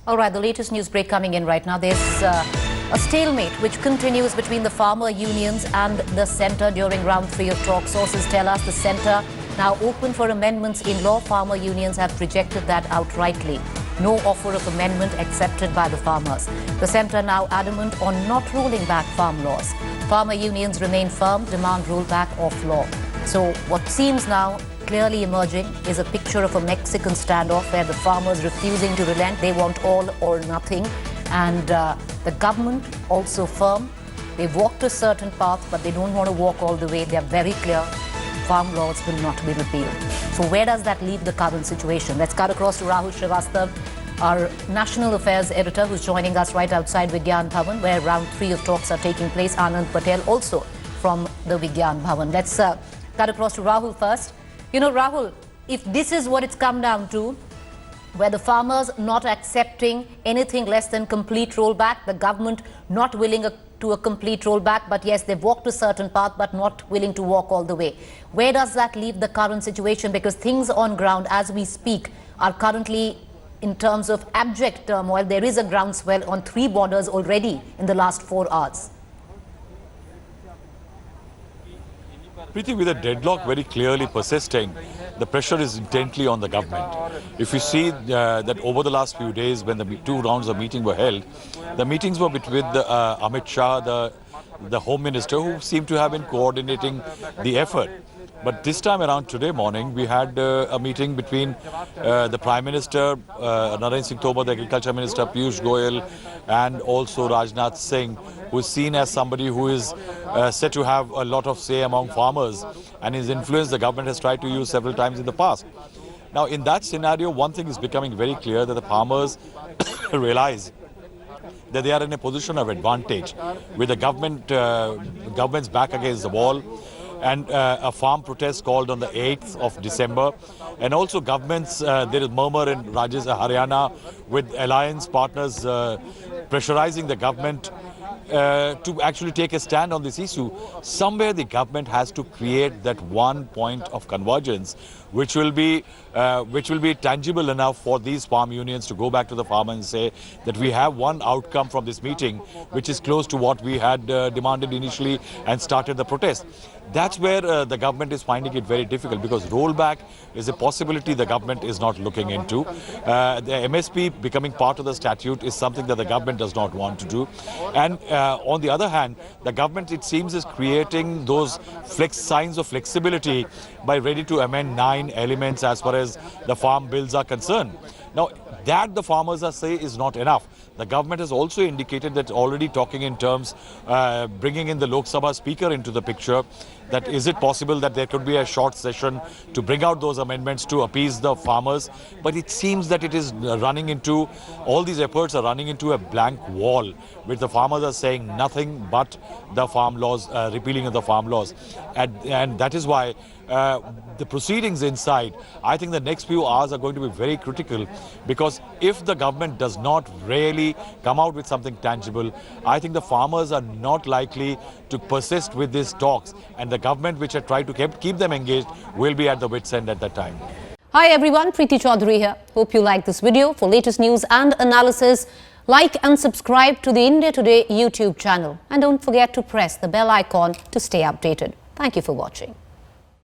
All right, the latest news break coming in right now. There's a stalemate which continues between the farmer unions and the centre during round 3 of talks. Sources tell us the centre now open for amendments in law. Farmer unions have rejected that outrightly. No offer of amendment accepted by the farmers. The centre now adamant on not rolling back farm laws. Farmer unions remain firm, demand rollback of law. So what seems now clearly emerging is a picture of a Mexican standoff where the farmers refusing to relent. They want all or nothing. And the government also firm. They've walked a certain path, but they don't want to walk all the way. They're very clear. Farm laws will not be repealed. So where does that leave the current situation? Let's cut across to Rahul Srivastav, our National Affairs editor, who's joining us right outside Vigyan Bhavan, where round 3 of talks are taking place. Anand Patel also from the Vigyan Bhavan. Let's cut across to Rahul first. You know, Rahul, if this is what it's come down to, where the farmers not accepting anything less than complete rollback, the government not willing to a complete rollback, but yes, they've walked a certain path, but not willing to walk all the way. Where does that leave the current situation? Because things on ground as we speak are currently in terms of abject turmoil. There is a groundswell on 3 borders already in the last 4 hours. Preeti, with a deadlock very clearly persisting, the pressure is intently on the government. If you see that over the last few days when the 2 rounds of meeting were held, the meetings were with Amit Shah, the Home Minister, who seemed to have been coordinating the effort. But this time around today morning, we had a meeting between the Prime Minister, Narendra Singh Tomar, the Agriculture Minister, Piyush Goyal, and also Rajnath Singh, who is seen as somebody who is said to have a lot of say among farmers, and his influence the government has tried to use several times in the past. Now, in that scenario, one thing is becoming very clear, that the farmers realize that they are in a position of advantage with the government's back against the wall, and a farm protest called on the 8th of December. And also governments, there is murmur in Haryana with alliance partners pressurizing the government to actually take a stand on this issue. Somewhere the government has to create that one point of convergence which will be tangible enough for these farm unions to go back to the farmer and say that we have one outcome from this meeting which is close to what we had demanded initially and started the protest. That's where the government is finding it very difficult, because rollback is a possibility the government is not looking into. The MSP becoming part of the statute is something that the government does not want to do. And on the other hand, the government, it seems, is creating those signs of flexibility by ready to amend 9 elements as far as the farm bills are concerned. Now, that the farmers are say is not enough. The government has also indicated that already talking in terms bringing in the Lok Sabha Speaker into the picture, that is it possible that there could be a short session to bring out those amendments to appease the farmers. But it seems that it is running into, all these efforts are running into a blank wall, which the farmers are saying nothing but the farm laws, repealing of the farm laws. And that is why the proceedings inside, I think the next few hours are going to be very critical, because if the government does not really come out with something tangible, I think the farmers are not likely to persist with these talks, and the government, which had tried to keep them engaged, will be at the wit's end at that time. Hi everyone, Preeti Chaudhary here. Hope you like this video. For latest news and analysis, like and subscribe to the India Today YouTube channel. And don't forget to press the bell icon to stay updated. Thank you for watching.